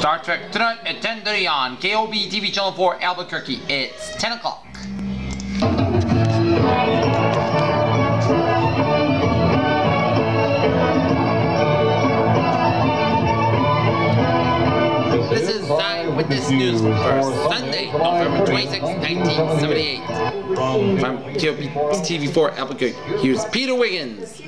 Star Trek tonight at 10:30 on KOB TV Channel 4 Albuquerque. It's 10 o'clock. This is Eyewitness News for Sunday, November 26, 1978. From KOB TV 4 Albuquerque, here's Peter Wiggins.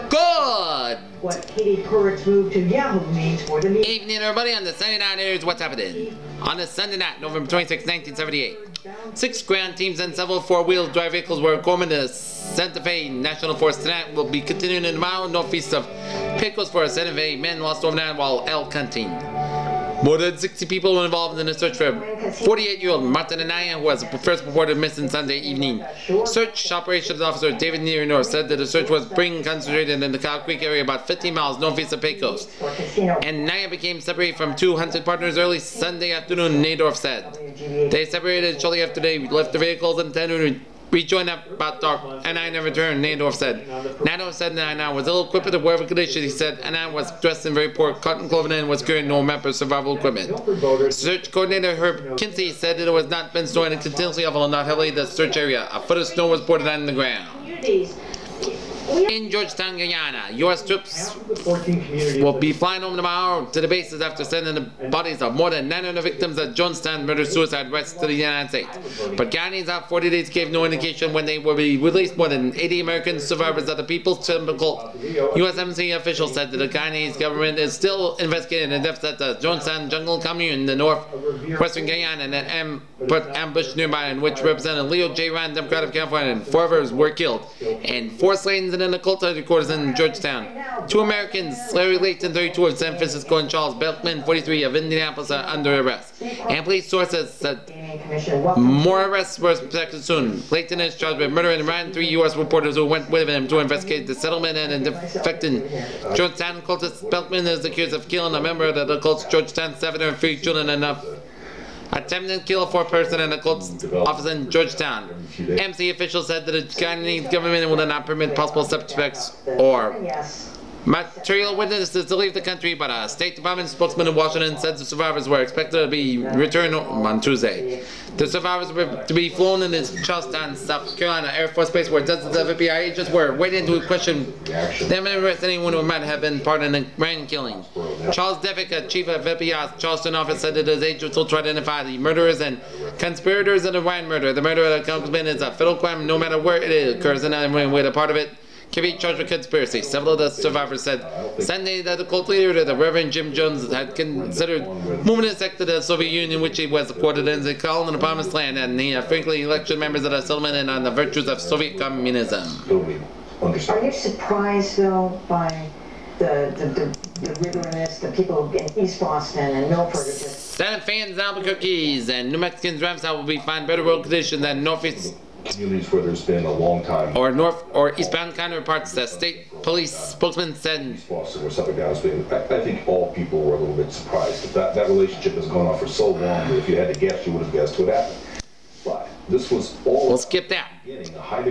Good! What Katie Purritt's move to Yahoo means for the media. Evening, everybody. On the Sunday night, here's what's happening. On the Sunday night, November 26, 1978, 6 ground teams and several four-wheel drive vehicles were coming to Santa Fe National Forest tonight. Will be continuing in the mile northeast of Pecos for Santa Fe. Men lost overnight while elk hunting. More than 60 people were involved in the search for 48-year-old Martin Anaya, who was first reported missing Sunday evening. Search Operations Officer David North said that the search was being concentrated in the Cow Creek area about 15 miles northeast of Pecos. And Anaya became separated from 2 hunted partners early Sunday afternoon, Nadorf said. They separated shortly after they left the vehicles and intended to rejoined up about dark, and I never returned, Nadorf said. Nadorf said that I was ill-equipped with whatever condition, he said, and I was dressed in very poor cotton clothing and was carrying no map or survival equipment. Search coordinator Herb Kinsey said that it was not been snowing continuously, although not heavily, the search area. A foot of snow was poured on the ground. In Georgetown, Guyana, U.S. troops will be flying home tomorrow to the bases after sending the bodies of more than 900 victims of Johnstown murder-suicide west to the United States. But Guyanese out 40 days gave no indication when they will be released. More than 80 American survivors of the People's Temple cult. U.S. Embassy officials said that the Guyanese government is still investigating the deaths at the Johnstown Jungle Commune in the northwestern Guyana and an ambush nearby in which Representative Leo J. Ryan, Democrat of California, and 4 others were killed. And 4 slain in the cult headquarters in Georgetown. 2 Americans, Larry Layton, 32 of San Francisco, and Charles Belkman, 43 of Indianapolis, are under arrest. And police sources said more arrests were expected soon. Layton is charged with murder and Ryan, 3 U.S. reporters who went with him to investigate the settlement and defecting Georgetown cultist. Belkman is accused of killing a member of the cult's Georgetown 7 or 3 children and attempted to kill a 4th person in a cult's office in Georgetown. MC officials said that the Guyanese government will not permit possible suspects or material witnesses to leave the country, but a State Department spokesman in Washington said the survivors were expected to be returned on Tuesday. The survivors were to be flown in the Charleston, South Carolina Air Force Base, where dozens of FBI agents were waiting to question them and arrest anyone who might have been part in the grand killing. Charles Devick, a chief of FBI's Charleston office, said that his agents will try to identify the murderers and conspirators of the Ryan murder. The murder of the congressman is a federal crime no matter where it occurs, and anyway, a part of it can be charged with conspiracy. Several of the survivors said Sunday that the cult leader, the Reverend Jim Jones, had considered moving his sect to the Soviet Union, which he was quoted as a call on the promised land, and he frankly lectured members of the settlement and on the virtues of Soviet communism. Are you surprised, though, by the rigorousness, the people in East Boston and Milford? Santa Fans, Albuquerque's, and New Mexicans drives out will be fine better road conditions than northeast communities where there's been a long time or north or eastbound counterparts. The state police spokesman said Boston or something else. I think all people were a little bit surprised that that relationship has gone on for so long that if you had to guess, you would have guessed what happened. But this was all. We'll skip that.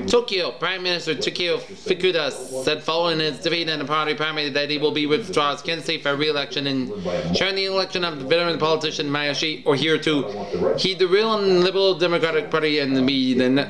Tokyo Prime Minister Takeo Fukuda said following his defeat in the party primary that he will be withdrawn as candidate for re-election and sharing the election of the veteran politician Mayoshi or here too. He, the real and liberal Democratic Party and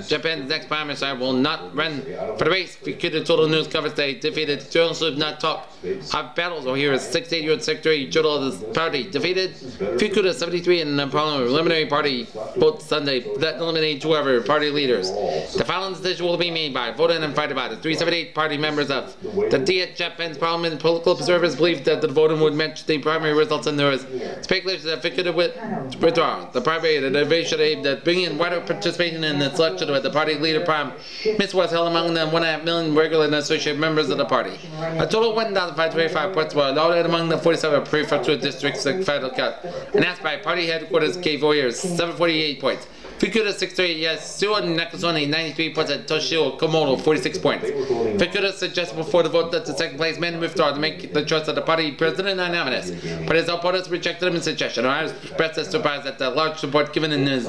Japan's next prime minister, will not run for the race. Fukuda told the news coverage they defeated journalists who have not talked of battles or here is 68-year-old Secretary General of the party defeated Fukuda 73 in the preliminary party vote Sunday that eliminated 2 other party leaders. The following decision will be made by voting and fight about it. 378 party members of the DH Japan's parliament political observers believe that the voting would match the primary results, and there is speculation that Fukuda would withdraw the primary. The debate aimed at bringing in wider participation in the selection with the party leader prime minister was held among the 1.5 million regular and associate members of the party. A total of 1,525 points were allowed among the 47 prefectural districts that federal cut, and asked by party headquarters gave Warriors 748 points. Fukuda 63, Yasuo Nakasone 93 points, and Toshio Komodo 46 points. Fukuda suggested before the vote that the second place men withdraw to make the choice of the party president and nominees, but his opponents rejected his suggestion. I expressed his surprise at the large support given in his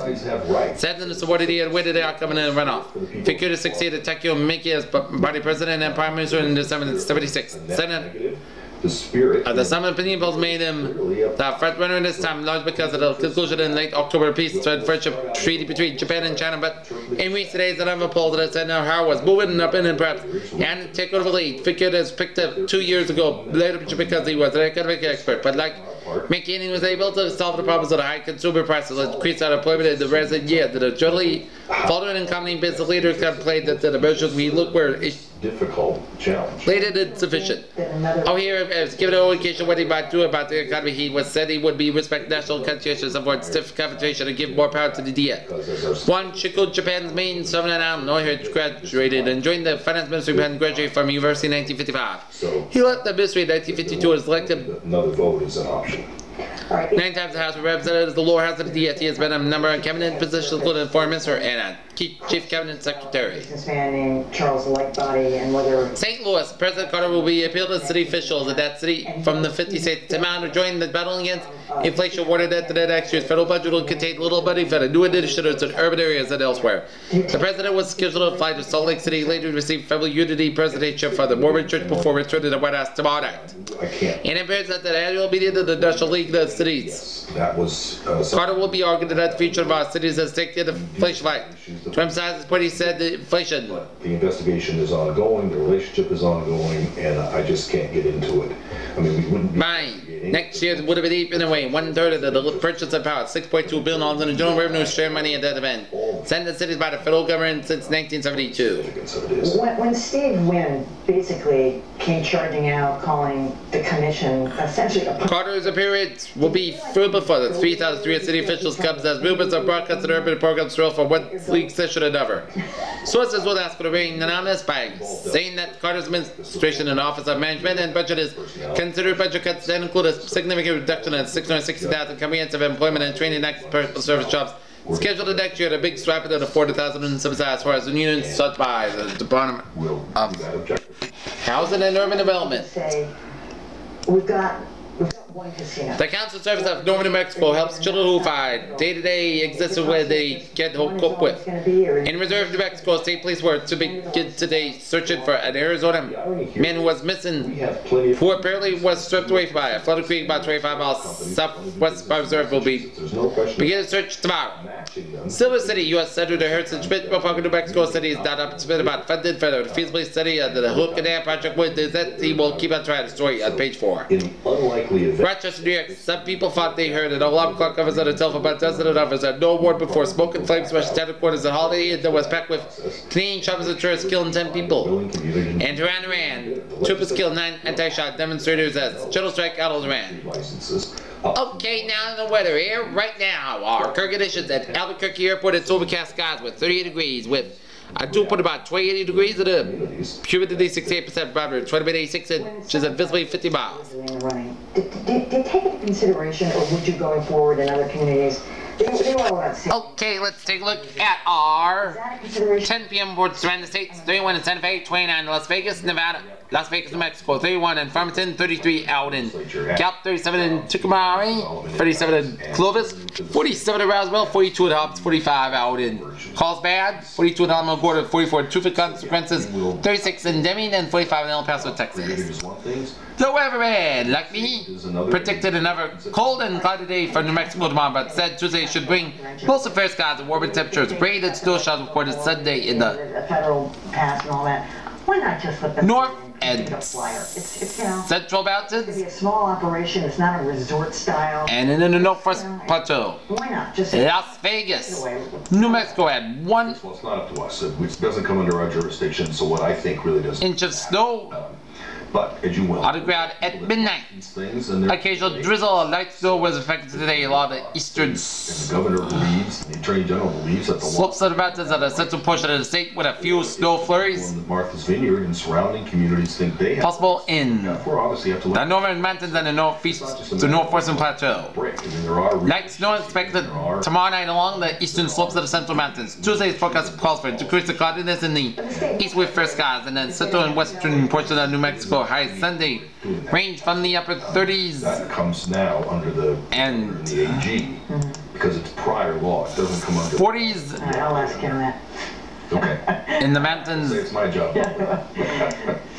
said in the support that he had waited the outcome in the runoff. Fukuda succeeded Takeo Miki as party president and prime minister in December 76. the spirit. The summit opinion polls made him the front runner this time, largely because of the conclusion in late October peace and friendship treaty between Japan and China. But in recent days, another poll that said now Howard was moving up in and perhaps and take over the lead. Figured as picked up 2 years ago, later because he was an economic expert. But like McKinney was able to solve the problems of the high consumer prices, increased unemployment in the recent year. The generally following and commonly business leaders have played that the measures we look were difficult challenge. Later insufficient. Oh, here has given an indication what he might do about the economy. He was said he would be respect national conscientious, avoid stiff confrontation, and give more power to the DA. One Chico, Japan's main southern Illinois, who graduated and joined the finance ministry and graduated from university in 1955. He left the ministry in 1952 and was elected. Another vote is an option. 9 times the House of Representatives, the lower house of the DFT has been a number of cabinet positions, including foreign minister and a chief cabinet secretary. Businessman named Charles Lightbody, and whether St. Louis, President Carter will be appealed to city officials at that city from the 50 states to join the battle against inflation. Warned that the next year's federal budget will contain little money for the new initiatives in urban areas and elsewhere. The president was scheduled to fly to Salt Lake City later to receive federal unity presidentship for the Mormon Church before returning to the White House tomorrow night. And it appears that the annual meeting of the National League of Cities. That was Carter will be arguing that the future of our cities has taken the inflation fight. To emphasize what he said, the inflation. The investigation is ongoing, the relationship is ongoing, and I just can't get into it. I mean, we wouldn't be... Next year would have been eaten away. 1/3 of the purchase of power, $6.2 billion in the general revenue share money at that event. Sent to cities by the federal government since 1972. when Steve Wynn basically came charging out, calling the commission essentially a... Carter's appearance will be fruitful for the 3,300 city officials comes as rumors of broadcast and urban programs swirl from one league session to another. Sources will ask for the remain anonymous by saying that Carter's administration and Office of Management and Budget is considered budget cuts that include a significant reduction in 660,000 comprehensive employment and training expert service jobs scheduled next year, a big swipe at the 40,000 in subsidies as far as the union such by the Department of Housing and Urban Development. We've got one casino. The Council Service of Northern New Mexico helps children who find day-to-day existence where they can't cope with. In Reserve, New Mexico, state police were to begin today searching for an Arizona man who was missing, who apparently was swept away by a flooded creek about 25 miles southwest by Reserve. Will be begin a search tomorrow. Silver City, U.S. Senator Harrison Schmidt, Republican New Mexico City, is not up to spend about funded for the feasibility study of the Hook and Dam project. With that, he will keep on trying the story on page 4. In unlikely event. Rochester, New York. Some people thought they heard an alarm clock officer on the telephone, but dozens of others had no word before smoke and flames rushed down the quarters of Holiday Inn that was packed with Canadian shoppers and tourists, killing 10 people. And Iran. Troopers killed 9 anti-shot demonstrators as general strike out of Iran. Okay, now in the weather here, right now, our current conditions at Albuquerque Airport. It's overcast skies with 38 degrees with a dew point about 28 degrees and a humidity 68%, barometer 20.86 inches and visibly 50 miles. Did they take into consideration, or would you going forward in other communities? They were all about safety. Okay, let's take a look at our 10 p.m. boards around the states. 31 in Santa Fe, 29 in Las Vegas, Nevada, Las Vegas, New Mexico, 31 in Farmington, 33 out in Gallup, 37 in Tucumcari, 37 in Clovis, 47 in Roswell, 42 in Hobbs, 45 out in Carlsbad, 42 in Alamogordo, 44 in Truth Consequences, 36 in Deming, and 45 in El Paso, Texas. The weatherman, like me, predicted another cold and cloudy day for New Mexico tomorrow, but said Tuesday should bring mostly fair skies and warmer temperatures. Rain and snow showers reported Sunday in the federal pass and all that. Why not just let them north and it's you know, central mountains? It's a small operation. It's not a resort style. And in the northwest plateau. Why not just Las Vegas, New Mexico had 1 Well, it's not up to us. It doesn't come under our jurisdiction. So what I think really doesn't. inch of snow. But as you will. On the ground at midnight. Occasional drizzle, light snow was affected today along the eastern The governor believes, the attorney general believes that the slopes of the mountains on the central portion of the state with a few snow flurries. Martha's Vineyard and surrounding communities think they have. Possible in Obviously have to the northern mountains and the northeast to northwestern plateau. Light snow expected tomorrow night along the eastern slopes of the central mountains. Tuesday's forecast calls for decreased cloudiness in the east with fair skies, and then central and western portions of New Mexico. High Sunday range from the upper 30s. That comes now under the AG because it's prior law. It doesn't come under 40s. I'll ask him that. Okay. In the mountains. It's my job.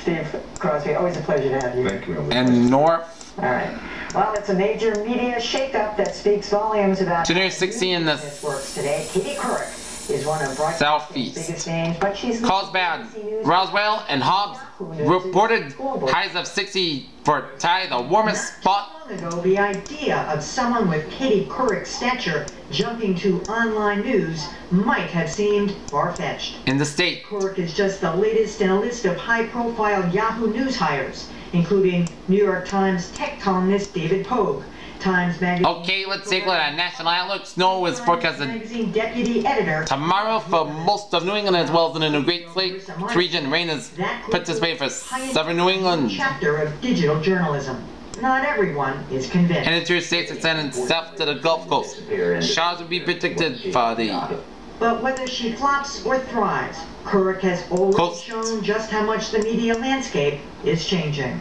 Steve Crosby, always a pleasure to have you. Thank you. And north. All right. Well, it's a major media shakeup that speaks volumes about Junior 16 in the works today. Katie Couric is one of Southeast. biggest names, but she's Calls bad. Roswell and Hobbs reported highs of 60 for tie the warmest spot. Ago, the idea of someone with Katie Couric's stature jumping to online news might have seemed far-fetched. In the state. Couric is just the latest in a list of high-profile Yahoo News hires, including New York Times tech columnist David Pogue, Times Magazine. Okay, let's take a look at National Outlook. Snow is forecasted Magazine deputy editor tomorrow for most of New England as well as in the Great Lakes region. Rain is participating for southern New England. Chapter of digital journalism. Not everyone is convinced. And into states extending south to the Gulf Coast. Showers will be predicted for the But whether she flops or thrives, Couric has already shown just how much the media landscape is changing.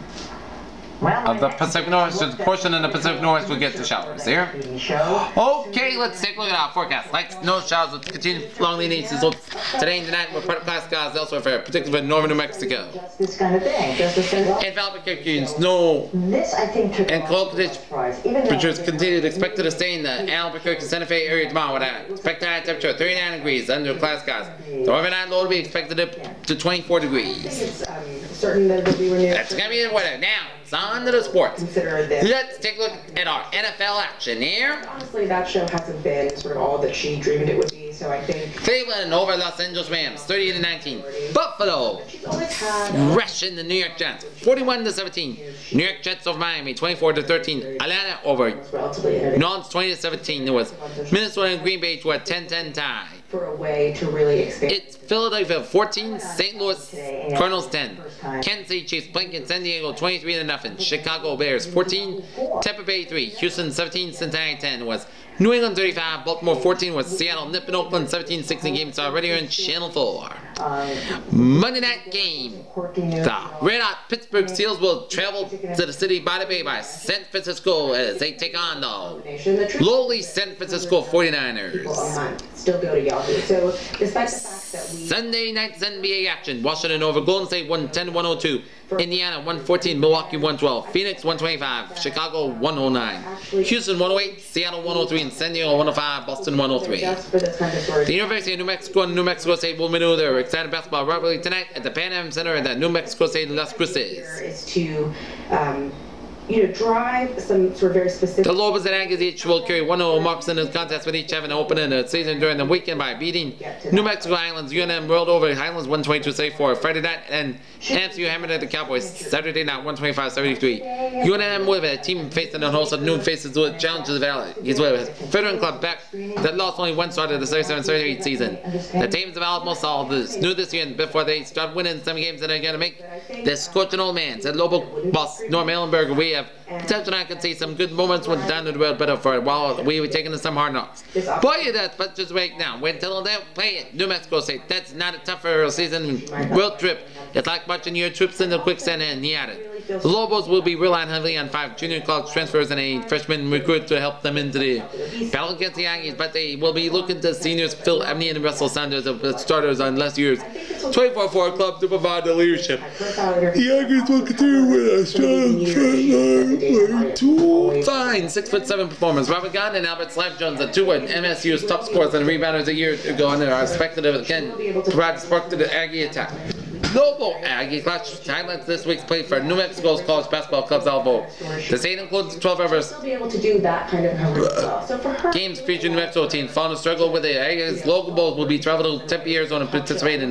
Well, of the Pacific Northwest, portion in the Pacific Northwest will get the showers here. Okay, let's take a look at our forecast. Like no showers will continue along the east. So today and tonight we're part of class skies elsewhere, particularly in northern New Mexico. Just this kind of thing. In Albuquerque, snow This, I think, took and cold temperatures continue to expected to stay in the Albuquerque Santa Fe area tomorrow with an expected high temperature of 39 degrees under class skies. The overnight low will be expected up to 24 degrees. it's certain that it'll be renewed. That's gonna be the weather. Now, it's on to the sports. Consider this. Let's take a look at our NFL action here. Honestly, that show hasn't been sort of all that she dreamed it would be, so I think Cleveland over Los Angeles Rams, 38-19. Buffalo she's always had rushing the New York Jets, 41-17. New York Jets over Miami, 24-13. Atlanta over relatively innovative Nons, 20-17. There was Minnesota and Green Bay to a 10-10 tie. for a way to really expand. It's Philadelphia 14, St. Louis Cardinals 10. Kansas City Chiefs blanking San Diego 23-0. Chicago Bears 14, Tampa Bay 3, Houston 17, Cincinnati 10 was New England 35, Baltimore 14 was Seattle nipping Oakland 17-16 games already on Channel 4. Monday night game. The Red Hot Pittsburgh Steelers will travel to the city by the bay by San Francisco as they take on the lowly San Francisco 49ers. Still go to Yahoo. So despite the fact that we Sunday night's NBA action. Washington over Golden State 110-102. Indiana 114, Milwaukee 112, Phoenix 125, Chicago 109, Houston 108, Seattle 103, and San Diego 105, Boston 103. The University of New Mexico and New Mexico State will renew their exciting basketball rivalry tonight at the Pan Am Center at the New Mexico State Las Cruces. is to drive some sort of very specific. The Lobos and Aggies each will carry 1-0 marks in this contest, with each having opened the season during the weekend by beating New Mexico Highlands. UNM rolled over Highlands 122-74 Friday night, and NFCU hammered at the Cowboys Saturday night 125-73. UNM with a team facing the host of new faces with challenges of Valley. He's with a veteran club back that lost only one start of the 37-38 season. The teams have almost all this new this year, and before they start winning some games, that are going to make this scorching old man. Said Lobo boss Norm Ellenberger, we have potential I can see some good moments when down the road, but for a while we were taking some hard knocks. Boy, that's but just wait now. Wait until they play at New Mexico State. That's not a tougher season road trip. It's like watching your troops in the quicksand, and he added. The Lobos will be relying heavily on 5 junior college transfers and a freshman recruit to help them into the battle against the Aggies, but they will be looking to seniors Phil Ebney and Russell Sanders of the starters on last year's 24-4 club to provide the leadership. The Aggies will continue with a strong front line. Two fine 6'7" performers. Robert Gunn and Albert Slap Jones, the two were MSU's top scorers and rebounders a year ago, and are expected to again provide spark to the Aggie attack. Lobo Aggie Clash highlights this week's play for New Mexico's college basketball club's elbow. The state includes 12 others. Be able to do that kind of coverage as well. So for her, Games featuring New Mexico teams found a struggle with the Aggies. Local Bulls will be traveling to Tempe, Arizona to participate in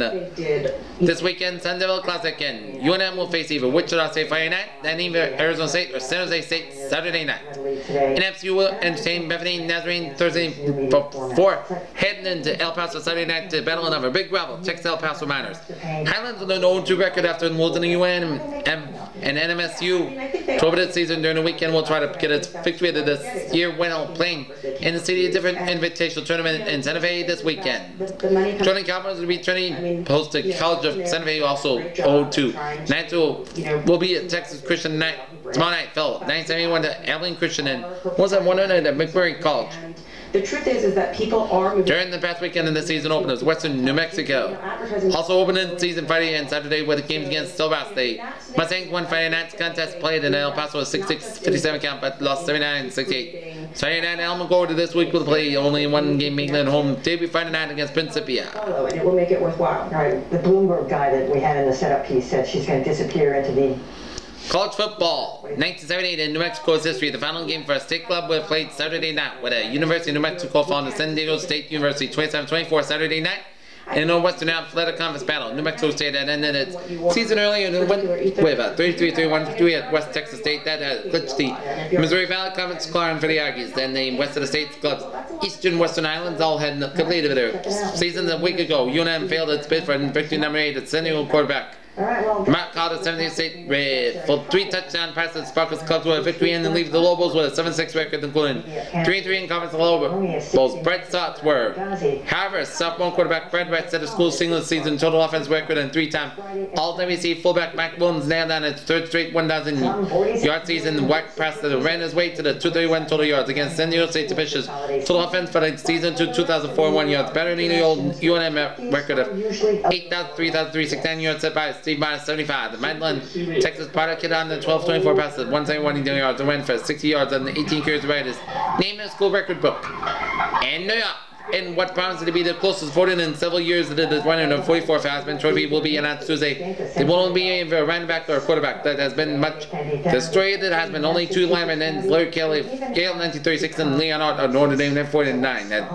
this weekend Sun Devil Classic, and UNM will face either Wichita State Friday night, then either Arizona State or San Jose State Saturday night. NFCU will entertain Bethany Nazarene Thursday before heading into El Paso Saturday night to battle another big rival, Texas El Paso Miners. Highlands with an 0-2 record after losing to UNM and NMSU over the season during the weekend will try to get its victory to this year while playing in the City of Different Invitational Tournament in Santa Fe this weekend. Jordan Cowboys will be training post to College of Santa Fe, also 0-2. Night will be at Texas Christian night Tomorrow night, Phil, 971 to Abilene Christian and 171 at McMurray College. The truth is that people are moving. During the past weekend in the season openers, Western New Mexico. Also opening the season Friday and Saturday with the games against Stillwater State. Mustangs won Friday night's contest played in El Paso with 66-57 count, but lost 79-68. Saturday night, Alamogordo this week will play only one game, making it home debut Friday night against Principia. And it will make it worthwhile. All right, the Bloomberg guy that we had in the setup piece said she's going to disappear into the College football, 1978 in New Mexico's history. The final game for a state club was played Saturday night with a University of New Mexico falling to San Diego State University 27-24 Saturday night in a Northwestern Athletic Conference battle. New Mexico State had ended its season early and went with a 33-31 victory at West Texas State that had clinched the Missouri Valley Conference crown for the Aggies. Then the West of the State's clubs, Eastern Western Islands, all had completed their seasons a week ago. UNM failed its bid for victory number 8 at San Diego quarterback Matt called at 78 State with full 3 touchdown passes. Sparkles clubs with a victory and leave the Lobos with a 7-6 record, including 3-3 in conference Lobos. Those bright spots were, however, sophomore quarterback Brad Wright set a school single season total offense record and 3-time All-WC fullback Mac Williams nailed down its 3rd straight 1,000-yard season. White passed that ran his way to the 231 total yards against San Diego State officials. Total offense for the season to 2,041 yards, better than the old UNM record of 3,369 yards set by Steve Minus 75. The Midland, Texas product hit on the 12-24 passes, 171 yards, and went for 60 yards on the 18 carries right is named in the school record book. And New York, in what promises to be the closest voting in several years, that is winner of 44 Heisman Trophy will be announced Tuesday. It won't be a running back or a quarterback. That has been much destroyed. It has been only 2 linemen, and Larry Gale 1936 and Leon Art of Notre Dame 1949. That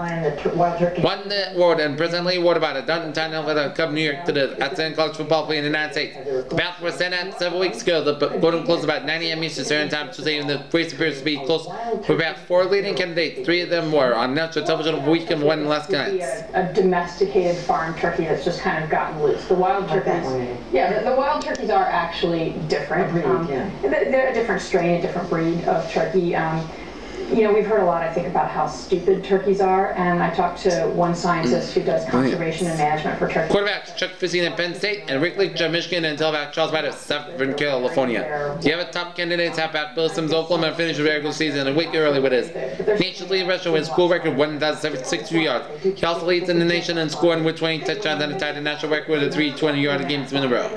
won the award and presently award about a dozen times for the Cub New York to the outstanding college football player in the United States. The ballots were sent out several weeks ago. The voting closed about 9 a.m. Eastern Standard Time Tuesday, and the race appears to be close for about 4 leading candidates. 3 of them were on national television over the weekend. One last nights. A domesticated farm turkey that's just kind of gotten loose. The wild turkeys, the wild turkeys are actually different. They're a different strain, a different breed of turkey. You know, we've heard a lot, I think, about how stupid turkeys are, and I talked to one scientist who does conservation and management for turkeys. Quarterbacks Chuck Fissing at Penn State and Rick Leach of Michigan and tailback Charles White of Southern California. You have a top candidates halfback Bill Sims Oklahoma finished the regular season a week early with his nation's leading rusher with school record 1,062 yards. He also leads in the nation in scoring with 20 touchdowns and tied the national record with a 320-yard games in a row.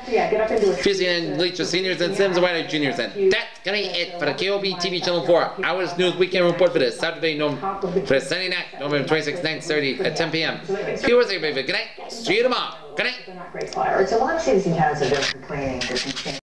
Fissing and Leach are seniors and Sims and White are juniors. And that's gonna be it for the KOB TV Channel 4 Hours News Weekend Report for this Saturday, for Sunday night, November 26, 9:30 at 10 p.m. Viewers, everybody, good night. See you tomorrow. Good night. It's a lot of cities and towns that have been complaining that